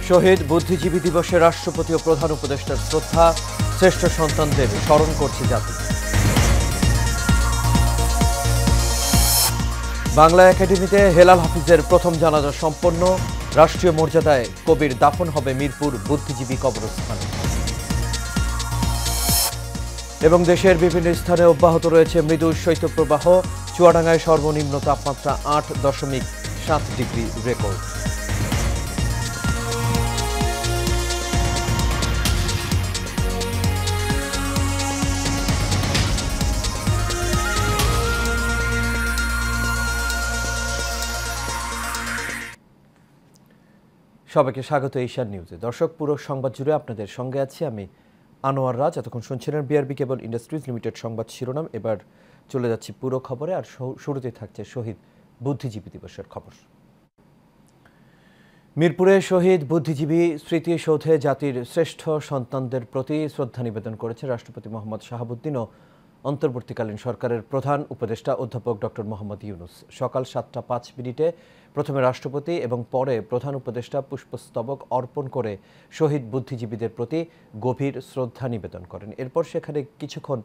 শহীদ বুদ্ধিজীবী দিবসে রাষ্ট্রপতি ও প্রধান উপদেষ্টার শ্রদ্ধা, শ্রেষ্ঠ সন্তানদের স্মরণ করছে জাতি। বাংলা একাডেমিতে হেলাল হাফিজের প্রথম জানাজা সম্পন্ন, রাষ্ট্রীয় মর্যাদায় কবির দাফন হবে মিরপুর বুদ্ধিজীবী কবরস্থানে। এবং দেশের বিভিন্ন স্থানে অব্যাহত রয়েছে মৃদু শৈত্যপ্রবাহ, চুয়াডাঙ্গায় সর্বনিম্ন তাপমাত্রা 8.7 ডিগ্রি রেকর্ড। সবাইকে স্বাগত এশিয়ান নিউজে। দর্শক, পুরো সংবাদ জুড়ে আপনাদের সঙ্গে আছি আমি আনোয়ার রাজ। এতক্ষণ শুনছিলেন বিআরবি কেবল ইন্ডাস্ট্রিজ লিমিটেড সংবাদ শিরোনাম। এবার চলে যাচ্ছি পুরো খবরে। আর শুরুতে থাকছে শহীদ বুদ্ধিজীবী দিবসের খবর। মিরপুরে শহীদ বুদ্ধিজীবী স্মৃতিসৌধে জাতির শ্রেষ্ঠ সন্তানদের প্রতি শ্রদ্ধা নিবেদন করেছে রাষ্ট্রপতি মোহাম্মদ শাহাবুদ্দিন ও অন্তর্বর্তীকালীন সরকারের প্রধান উপদেষ্টা অধ্যাপক ডক্টর মোহাম্মদ ইউনুস। সকাল 7:05 প্রথমে রাষ্ট্রপতি এবং পরে প্রধান উপদেষ্টা পুষ্পস্তবক অর্পণ করে শহীদ বুদ্ধিজীবীদের প্রতি গভীর শ্রদ্ধা নিবেদন করেন। এরপর সেখানে কিছুক্ষণ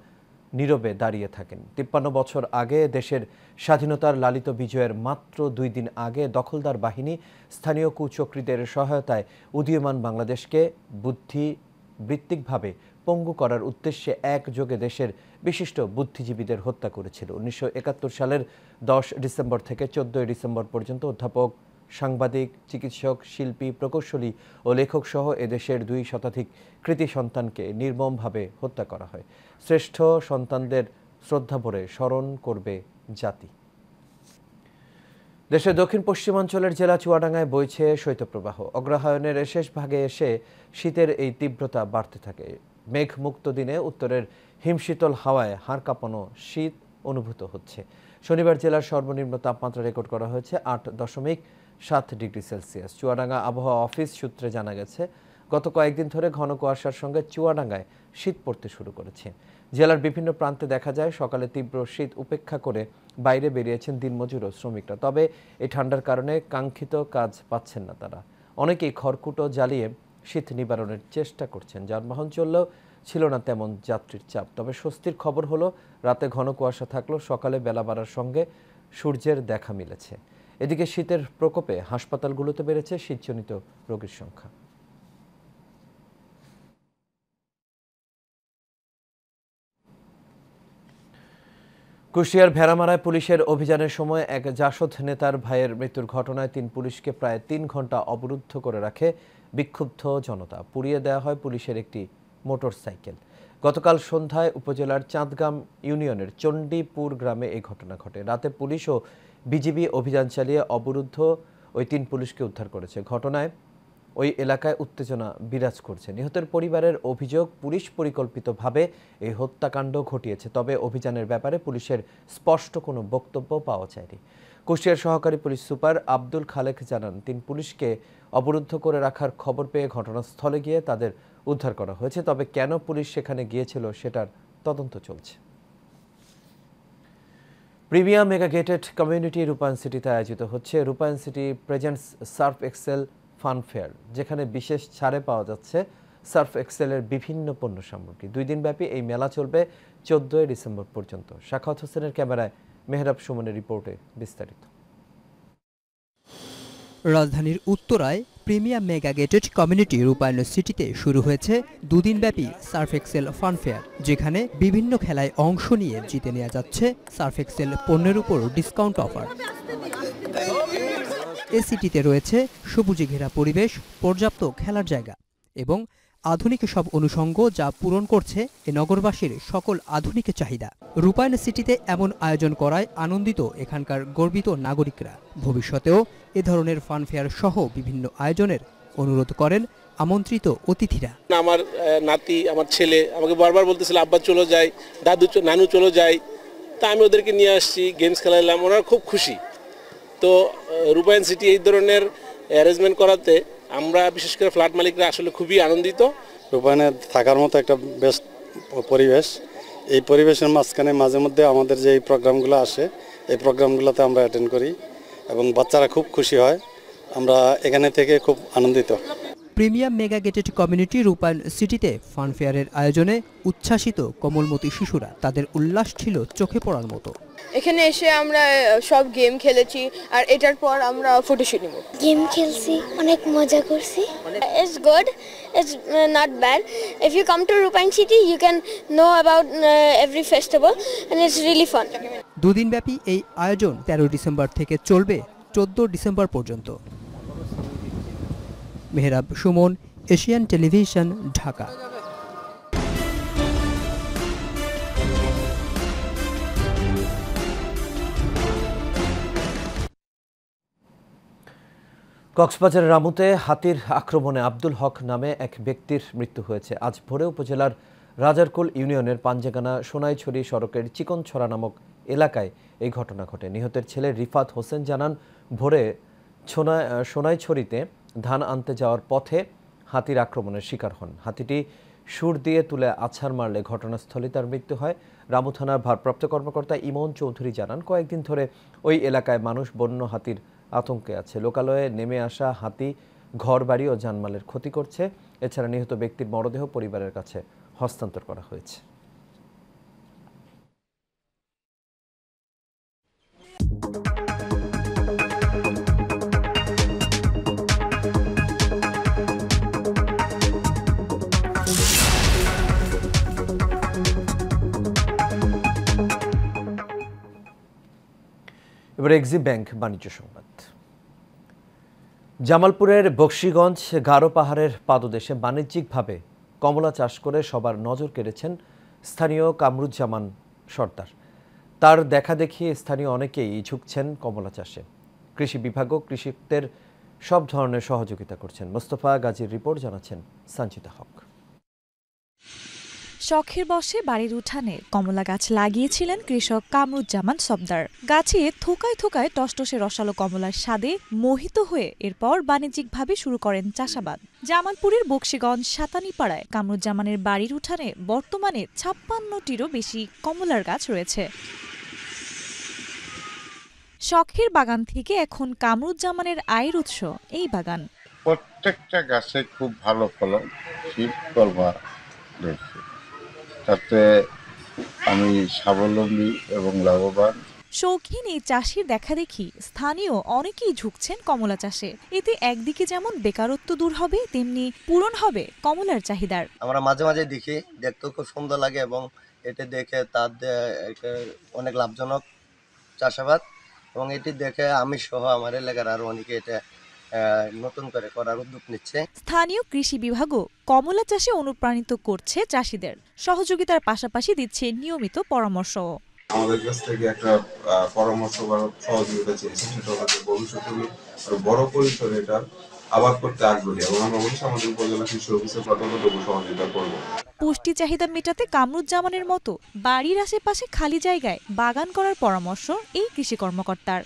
নীরবে দাঁড়িয়ে থাকেন। 53 বছর আগে দেশের স্বাধীনতার লালিত বিজয়ের মাত্র 2 দিন আগে দখলদার বাহিনী স্থানীয় কুচক্রীদের সহায়তায় উদীয়মান বাংলাদেশকে বুদ্ধিবৃত্তিকভাবে পঙ্গু করার উদ্দেশ্যে একযোগে দেশের বিশিষ্ট বুদ্ধিজীবীদের হত্যা করেছিল। 1971 সালের 10 ডিসেম্বর থেকে 14 ডিসেম্বর পর্যন্ত অধ্যাপক, সাংবাদিক, চিকিৎসক, শিল্পী, প্রকৌশলী ও লেখক সহ এদেশের 2 শতাধিক কৃতি সন্তানকে নির্মমভাবে হত্যা করা হয়। শ্রেষ্ঠ সন্তানদের শ্রদ্ধাভরে স্মরণ করবে জাতি। দেশের দক্ষিণ পশ্চিমাঞ্চলের জেলা চুয়াডাঙ্গায় বইছে শৈত্যপ্রবাহ। অগ্রহায়ণের শেষ ভাগে এসে শীতের এই তীব্রতা বাড়তে থাকে। মেঘমুক্ত দিনে উত্তরের হিমশীতল হাওয়ায় হাড় কাঁপানো শীত অনুভূত হচ্ছে। শনিবার জেলার সর্বনিম্ন তাপমাত্রা রেকর্ড করা হয়েছে 8.7 ডিগ্রি সেলসিয়াস। চুয়াডাঙ্গা আবহাওয়া অফিস সূত্রে জানা গেছে, গত কয়েকদিন ধরে ঘন কুয়াশার সঙ্গে চুয়াডাঙ্গায় শীত পড়তে শুরু করেছে। জেলার বিভিন্ন প্রান্তে দেখা যায় সকালে তীব্র শীত উপেক্ষা করে বাইরে বেরিয়েছেন দিনমজুর ও শ্রমিকরা। তবে এই ঠান্ডার কারণে কাঙ্ক্ষিত কাজ পাচ্ছেন না তারা। অনেকেই খড়কুটো জ্বালিয়ে শীত নিবারণের চেষ্টা করছেন। যানবাহন চললেও ছিল না তেমন যাত্রীর চাপ। তবে স্বস্তির খবর হলো, রাতে ঘন কুয়াশা থাকলেও সকালে বেলা বাড়ার সঙ্গে সূর্যের দেখা মিলেছে। এদিকে শীতের প্রকোপে হাসপাতালগুলোতে বেড়েছে শীতজনিত রোগীর সংখ্যা। কুষ্টিয়ার ভেড়ামারায় পুলিশের অভিযানের সময় এক জাসদ নেতার ভাইয়ের মৃত্যুর ঘটনায় 3 পুলিশকে প্রায় 3 ঘন্টা অবরুদ্ধ করে রাখে বিক্ষুব্ধ জনতা। পুড়িয়ে দেওয়া হয় পুলিশের একটি মোটরসাইকেল। গতকাল সন্ধ্যায় উপজেলার চাঁদগাম ইউনিয়নের চণ্ডীপুর গ্রামে এই ঘটনা ঘটে। রাতে পুলিশ ও বিজিবি অভিযান চালিয়ে অবরুদ্ধ ওই 3 পুলিশকে উদ্ধার করেছে। ঘটনায় ওই এলাকায় উত্তেজনা বিরাজ করছে। নিহতের পরিবারের অভিযোগ, পুলিশ পরিকল্পিতভাবে এই হত্যাকাণ্ড ঘটিয়েছে। তবে অভিযানের ব্যাপারে পুলিশের স্পষ্ট কোনো বক্তব্য পাওয়া যায়নি। কুষ্টিয়ার সহকারী পুলিশ সুপার আব্দুল খালেক জানান, 3 পুলিশকে অবরুদ্ধ করে রাখার খবর পেয়ে ঘটনাস্থলে গিয়ে তাদের উদ্ধার করা হয়েছে। তবে কেন পুলিশ সেখানে গিয়েছিল সেটার তদন্ত চলছে। প্রিমিয়াম মেগা গেটেড কমিউনিটি রূপায়ণ সিটিতে আয়োজিত হচ্ছে Rupayan City presents Surf Excel fun fair, যেখানে বিশেষ ছাড়ে পাওয়া যাচ্ছে সার্ফ এক্সেলের বিভিন্ন পণ্য সামগ্রী। 2 দিনব্যাপী এই মেলা চলবে 14 ডিসেম্বর পর্যন্ত। শাখাওয়াত হোসেনের ক্যামেরায় মেহরাব সুমনের রিপোর্টে বিস্তারিত। রাজধানীর উত্তরায় প্রিমিয়াম মেগা গেটেড কমিউনিটি রূপায়ণ সিটিতে শুরু হয়েছে 2 দিনব্যাপী সার্ফ এক্সেল ফান ফেয়ার, যেখানে বিভিন্ন খেলায় অংশ নিয়ে জিতে নেওয়া যাচ্ছে সার্ফ এক্সেল পণ্যের উপর ডিসকাউন্ট অফার। এই সিটিতে রয়েছে সবুজে ঘেরা পরিবেশ, পর্যাপ্ত খেলার জায়গা এবং আধুনিক সব অনুষঙ্গ, যা পূরণ করছে এ নগরবাসীর সকল আধুনিক চাহিদা। রূপায়ণ সিটিতে এমন আয়োজন করায় আনন্দিত এখানকার গর্বিত নাগরিকরা। ভবিষ্যতেও এ ধরনের ফান ফেয়ার সহ বিভিন্ন আয়োজনের অনুরোধ করেন আমন্ত্রিত অতিথিরা। আমার নাতি, আমার ছেলে আমাকে বারবার বলতেছিল, আব্বা চলো যাই, নানু চলো যাই। তা আমি ওদেরকে নিয়ে আসছি, গেমস খেলাইলাম, ওনারা খুব খুশি। তো রূপায়ণ সিটি এই ধরনের অ্যারেঞ্জমেন্ট করাতে আমরা বিশেষ করে ফ্ল্যাট মালিকরা আসলে খুবই আনন্দিত। রূপায়ণে থাকার মতো একটা বেস্ট পরিবেশ। এই পরিবেশের মাঝখানে মাঝে মধ্যে আমাদের যে এই প্রোগ্রামগুলো আসে, এই প্রোগ্রামগুলোতে আমরা অ্যাটেন্ড করি এবং বাচ্চারা খুব খুশি হয়। আমরা এখানে থেকে খুব আনন্দিত। প্রিমিয়াম মেগা গেটেড কমিউনিটি রূপায়ণ সিটিতে ফানফেয়ারের আয়োজনে উচ্ছ্বাসিত কোমলমতি শিশুরা। তাদের উল্লাস ছিল চোখে পড়ার মতো। এখানে এসে আমরা সব গেম খেলেছি আর এটার পর আমরা ফটোশুট নিব। গেম খেলছি, অনেক মজা করছি। It's good, it's not bad. If you come to Rupain City, you can know about every festival and it's really fun. দুদিনব্যাপী এই আয়োজন 13 ডিসেম্বর থেকে চলবে 14 ডিসেম্বর পর্যন্ত। Mehrab Suman, Asian television, Dhaka. কক্সবাজারের রামুতে হাতির আক্রমণে আব্দুল হক নামে এক ব্যক্তির মৃত্যু হয়েছে। আজ ভোরে উপজেলার রাজারকুল ইউনিয়নের পাঞ্জেগানা সোনাইছড়ি সড়কের চিকনছড়া নামক এলাকায় এই ঘটনা ঘটে। নিহতের ছেলে রিফাত হোসেন জানান, ভোরে সোনাইছড়িতে ধান আনতে যাওয়ার পথে হাতির আক্রমণের শিকার হন। হাতিটি সুর দিয়ে তুলে আছাড় মারলে ঘটনাস্থলে তার মৃত্যু হয়। রামু থানার ভারপ্রাপ্ত কর্মকর্তা ইমন চৌধুরী জানান, কয়েকদিন ধরে ওই এলাকায় মানুষ বন্য হাতির আতঙ্কে আছে। লোকালয়ে নেমে আসা হাতি ঘরবাড়ি ও জানমালের ক্ষতি করছে। এছাড়া নিহত ব্যক্তির মরদেহ পরিবারের কাছে হস্তান্তর করা হয়েছে। এবার এক্সিম ব্যাংক বাণিজ্য সংবাদ। জামালপুরের বকশীগঞ্জ গারো পাহাড়ের পাদদেশে বাণিজ্যিকভাবে কমলা চাষ করে সবার নজর কেড়েছেন স্থানীয় কামরুজ্জামান সর্দার। তার দেখাদেখি স্থানীয় অনেকেই ঝুঁকছেন কমলা চাষে। কৃষি বিভাগও কৃষকদের সব ধরনের সহযোগিতা করছেন। মোস্তফা গাজীর রিপোর্ট, জানাচ্ছেন সঞ্চিতা হক। শখের বশে বাড়ির উঠানে কমলা গাছ লাগিয়েছিলেন কৃষক কামরুজ্জামান সর্দার। গাছে থোকায় থোকায় টসটসে রসালো কমলার স্বাদে মোহিত হয়ে এরপর বাণিজ্যিকভাবে শুরু করেন চাষাবাদ। জামালপুরের বকশীগঞ্জ সাতানিপাড়ায় কামরুজ্জামানের বাড়ির উঠানে বর্তমানে 56টিরও বেশি কমলার গাছ রয়েছে। শখের বাগান থেকে এখন কামরুজ্জামানের আয়ের উৎস এই বাগান। প্রত্যেকটা গাছে খুব ভালো ফলন, শীতকলমা রয়েছে, তাতে আমি স্বাবলম্বী এবং লাভবান। শৌখিন এই চাষির দেখাদেখি স্থানীয় অনেকেই ঝুঁকছেন কমলা চাষে। এতে একদিকে যেমন বেকারত্ব দূর হবে, তেমনি পূরণ হবে কমলার চাহিদার। আমরা মাঝে মাঝে দেখি, দেখতেও খুব সুন্দর লাগে এবং এটা দেখে তাদের অনেক লাভজনক চাষাবাদ, এবং এটি দেখে আমি সহ আমার এলাকার আরো অনেকে এটা নতুন করে করার উদ্যোগ নিচ্ছে। স্থানীয় কৃষি বিভাগও কমলা চাষে অনুপ্রাণিত করছে চাষিদের। সহযোগিতার পাশাপাশি দিচ্ছে নিয়মিত পরামর্শ। আমাদের কাছ থেকে একটা পরামর্শ বা সহযোগিতা চেয়েছেন, সেটা হচ্ছে ভবিষ্যতে আরো বড় পরিসরে এটা আবাদ করতে আগ্রহী, এবং আমরা অবশ্যই আমাদের উপজেলা কৃষি অফিসের যথাযথ সহযোগিতা করব। পুষ্টি চাহিদা মেটাতে কামরুজ্জামানের মতো বাড়ির আশেপাশে খালি জায়গায় বাগান করার পরামর্শ এই কৃষি কর্মকর্তার।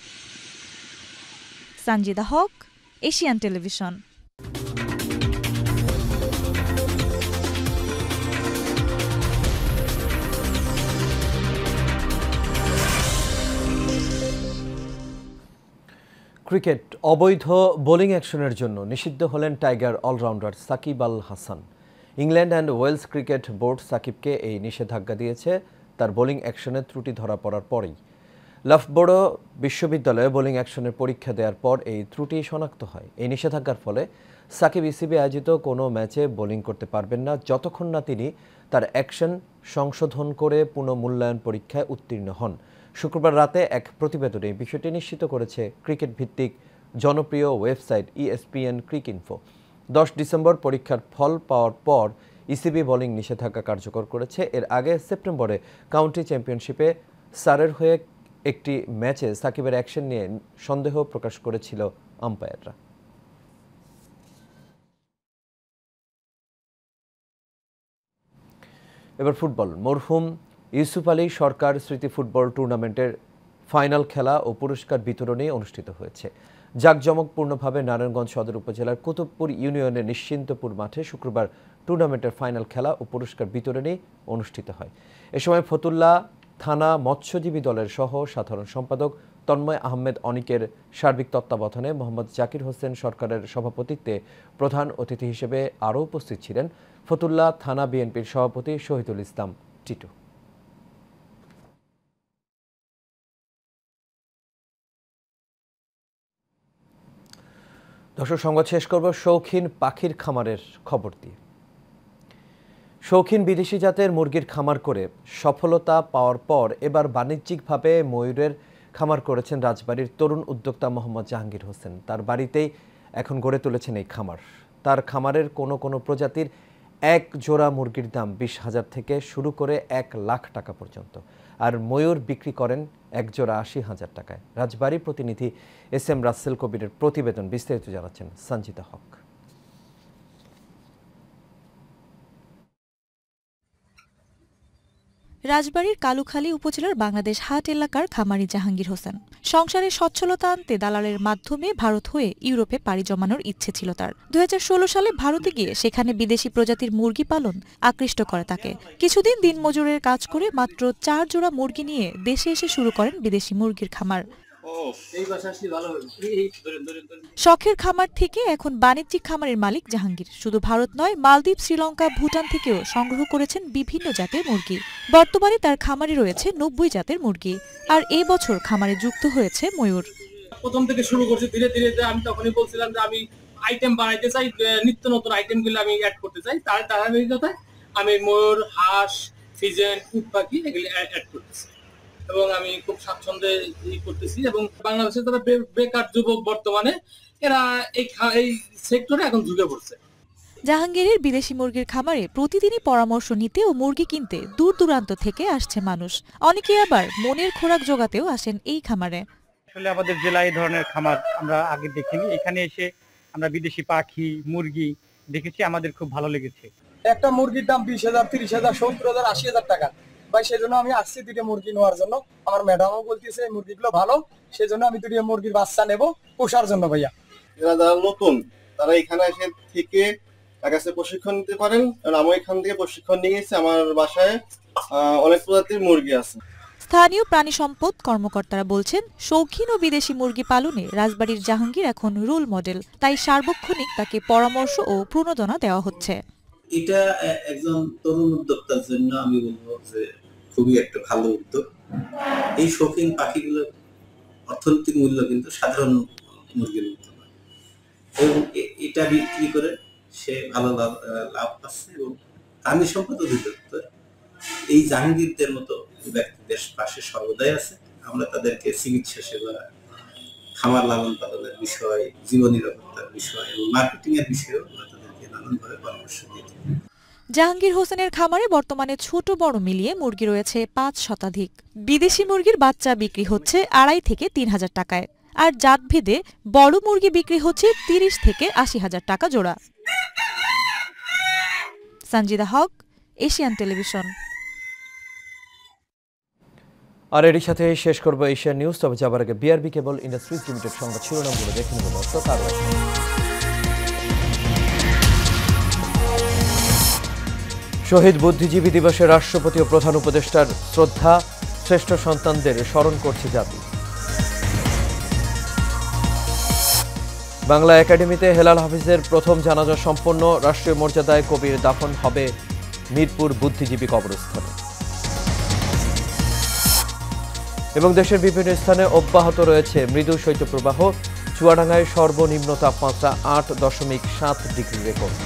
Sanjida Haque, Asian Television. Cricket, অবৈধ বোলিং অ্যাকশনের জন্য নিষিদ্ধ হলেন tiger allrounder Shakib Al Hasan. England and Wales cricket board সাকিবকে এই নিষেধাজ্ঞা দিয়েছে তার বোলিং অ্যাকশনের ত্রুটি ধরা পড়ার পরেই। লাফবোর্ডো বিশ্ববিদ্যালয়ে বোলিং অ্যাকশনের পরীক্ষা দেওয়ার পর এই ত্রুটি শনাক্ত হয়। এই নিষেধাজ্ঞার ফলে সাকিব ইসিবি আয়োজিত কোনো ম্যাচে বোলিং করতে পারবেন না যতক্ষণ না তিনি তার অ্যাকশন সংশোধন করে পুনঃমূল্যায়ন পরীক্ষায় উত্তীর্ণ হন। শুক্রবার রাতে এক প্রতিবেদনে এই বিষয়টি নিশ্চিত করেছে ক্রিকেট ভিত্তিক জনপ্রিয় ওয়েবসাইট ESPN ক্রিকইনফো। 10 ডিসেম্বর পরীক্ষার ফল পাওয়ার পর ইসিবি বোলিং নিষেধাজ্ঞা কার্যকর করেছে। এর আগে সেপ্টেম্বরে কাউন্টি চ্যাম্পিয়নশিপে সারের হয়ে একটি ম্যাচে সাকিবের অ্যাকশন নিয়ে সন্দেহ প্রকাশ করেছিল আম্পায়াররা। এবার ফুটবল। মরহুম ইউসুফ আলী সরকার স্মৃতি ফুটবল টুর্নামেন্টের ফাইনাল খেলা ও পুরস্কার বিতরণী অনুষ্ঠিত হয়েছে। জাঁকজমকপূর্ণভাবে নারায়ণগঞ্জ সদর উপজেলার কুতুবপুর ইউনিয়নের নিশ্চিন্তপুর মাঠে শুক্রবার টুর্নামেন্টের ফাইনাল খেলা ও পুরস্কার বিতরণী অনুষ্ঠিত হয়। এ সময় ফতুল্লা থানা মৎস্যজীবী দলের সহ সাধারণ সম্পাদক তন্ময় আহমেদ অনিকের সার্বিক তত্ত্বাবধানে মোহাম্মদ জাকির হোসেন সরকারের সভাপতিত্বে প্রধান অতিথি হিসেবে আরও উপস্থিত ছিলেন ফতুল্লা থানা বিএনপির সভাপতি শহীদুল ইসলাম টিটু। দর্শক, সংবাদ শেষ করব শৌখিন পাখির খামারের খবর দিয়ে। শৌখিন বিদেশি জাতের মুরগির খামার করে সফলতা পাওয়ার পর এবার বাণিজ্যিকভাবে ময়ূরের খামার করেছেন রাজবাড়ীর তরুণ উদ্যোক্তা মোহাম্মদ জাহাঙ্গীর হোসেন। তার বাড়িতেই এখন গড়ে তুলেছেন এই খামার। তার খামারের কোনো প্রজাতির এক জোড়া মুরগির দাম 20,000 থেকে শুরু করে 1 লাখ টাকা পর্যন্ত, আর ময়ূর বিক্রি করেন এক জোড়া 80,000 টাকায়। রাজবাড়ী প্রতিনিধি SM রাসেল কবিরের প্রতিবেদন, বিস্তারিত জানাচ্ছেন সঞ্জিতা হক। রাজবাড়ীর কালুখালী উপজেলার বাংলাদেশ হাট এলাকার খামারি জাহাঙ্গীর হোসেন সংসারে সচ্ছলতা আনতে দালালের মাধ্যমে ভারত হয়ে ইউরোপে পাড়ি জমানোর ইচ্ছে ছিল তার। 2016 সালে ভারতে গিয়ে সেখানে বিদেশি প্রজাতির মুরগি পালন আকৃষ্ট করে তাকে। কিছুদিন দিনমজুরের কাজ করে মাত্র 4 জোড়া মুরগি নিয়ে দেশে এসে শুরু করেন বিদেশি মুরগির খামার। শখের খামার থেকে এখন বাণিজ্যিক খামারের মালিক জাহাঙ্গীর। শুধু ভারত নয়, মালদ্বীপ, শ্রীলঙ্কা, ভুটান থেকেও সংগ্রহ করেছেন বিভিন্ন জাতের মুরগি। বর্তমানে তার খামারে রয়েছে 90 জাতের মুরগি, আর এই বছর খামারে যুক্ত হয়েছে ময়ূর। প্রথম থেকে শুরু করছি, ধীরে ধীরে আমি তখনই বলছিলাম যে আমি আইটেম বানাইতে চাই, নিত্য নতুন আইটেমগুলো আমি অ্যাড করতে চাই। তার ধারাবাহিকতায় আমি ময়ূর, হাঁস, ফিজেন, উট পাখি এগুলি অ্যাড করতেছি এবং আমি খুব স্বাচ্ছন্দ্যে করতেছি। এবং বাংলাদেশের যারা বেকার যুবক বর্তমানে এরা এই সেক্টরে এখন ঝুঁকে পড়ছে। জাহাঙ্গীরের বিদেশি মুরগির খামারে প্রতিদিনই পরামর্শ নিতে ও মুরগি কিনতে দূর দূরান্ত থেকে আসছে মানুষ। অনেকে আবার মনের খোরাক জোগাতেও আসেন এই খামারে। আসলে আমাদের জেলায় এই ধরনের খামার আমরা আগে দেখিনি। এখানে এসে আমরা বিদেশি পাখি, মুরগি দেখেছি, আমাদের খুব ভালো লেগেছে। একটা মুরগির দাম 20,000, 30,000, 70,000, 80,000 টাকা। ভাই সেজন্য আমি আসছি 2টা মুরগি নেওয়ার জন্য। আমার ম্যাডামও বলতেছে এই মুরগিগুলো ভালো, সেজন্য আমি 2টা মুরগির বাচ্চা নেব পোষার জন্য। ভাইয়া যারা নতুন তারা এখানে এসে থেকে তার কাছে প্রশিক্ষণ নিতে পারেন। আমি এখান থেকে প্রশিক্ষণ নিয়ে গেছি। আমার বাসায় অনেক প্রজাতির মুরগি আছে। স্থানীয় প্রাণী সম্পদ কর্মকর্তারা বলছেন, শৌখিন ও বিদেশি মুরগি পালনে রাজবাড়ীর জাহাঙ্গীর এখন রোল মডেল। তাই সার্বক্ষণিক তাকে পরামর্শ ও প্রণোদনা দেওয়া হচ্ছে। এটা একজন তরুণ উদ্যোক্তার জন্য আমি বলবো যে খুবই একটা ভালো উদ্যোগ। এই শৌখিন পাখিগুলোর অর্থনৈতিক মূল্য কিন্তু সাধারণ মুরগির মতো নয়, এবং এটা বিক্রি করে সে ভালো লাভ পাচ্ছে। এবং প্রাণী সম্পদ অধিদপ্তর এই জাহাঙ্গীরদের মতো ব্যক্তিদের পাশে সর্বদাই আছে। আমরা তাদেরকে চিকিৎসা সেবা, খামার লালন পালনের বিষয়, জীবন নিরাপত্তার বিষয় এবং মার্কেটিং এর বিষয়েও আমরা তাদেরকে নানানভাবে পরামর্শ দিয়ে থাকি। জাহাঙ্গীর হোসেনের খামারে বর্তমানে ছোট বড় মিলিয়ে মুরগি রয়েছে 5 শতাধিক। বিদেশি মুরগির বাচ্চা বিক্রি হচ্ছে 2,500 থেকে 3,000 টাকায়, আর জাতভেদে বড় মুরগি বিক্রি হচ্ছে 30 থেকে 80,000 টাকা জোড়া। Sanjida Haque, Asian television. আর এর সাথে শেষ করবো এশিয়ান নিউজ। তবে যাবার আগে বিআরবি কেবল ইন্ডাস্ট্রিজ লিমিটেড সংবাদ শিরোনামগুলো দেখে নেব। শহীদ বুদ্ধিজীবী দিবসে রাষ্ট্রপতি ও প্রধান উপদেষ্টার শ্রদ্ধা, শ্রেষ্ঠ সন্তানদের স্মরণ করছে জাতি। বাংলা একাডেমিতে হেলাল হাফিজের প্রথম জানাজা সম্পন্ন, রাষ্ট্রীয় মর্যাদায় কবির দাফন হবে মিরপুর বুদ্ধিজীবী কবরস্থানে। এবং দেশের বিভিন্ন স্থানে অব্যাহত রয়েছে মৃদু শৈত্যপ্রবাহ, চুয়াডাঙ্গায় সর্বনিম্ন তাপমাত্রা 8.7 ডিগ্রি রেকর্ড।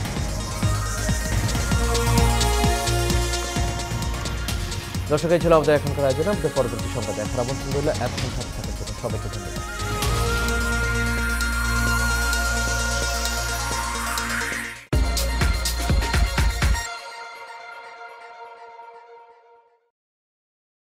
দর্শক, এই ছিল আমাদের এখনকার আয়োজন। আমাদের পরবর্তী সংবাদ দেখার আমন্ত্রণ রইল। এতক্ষণ সাথে থাকার জন্য সবাইকে ধন্যবাদ।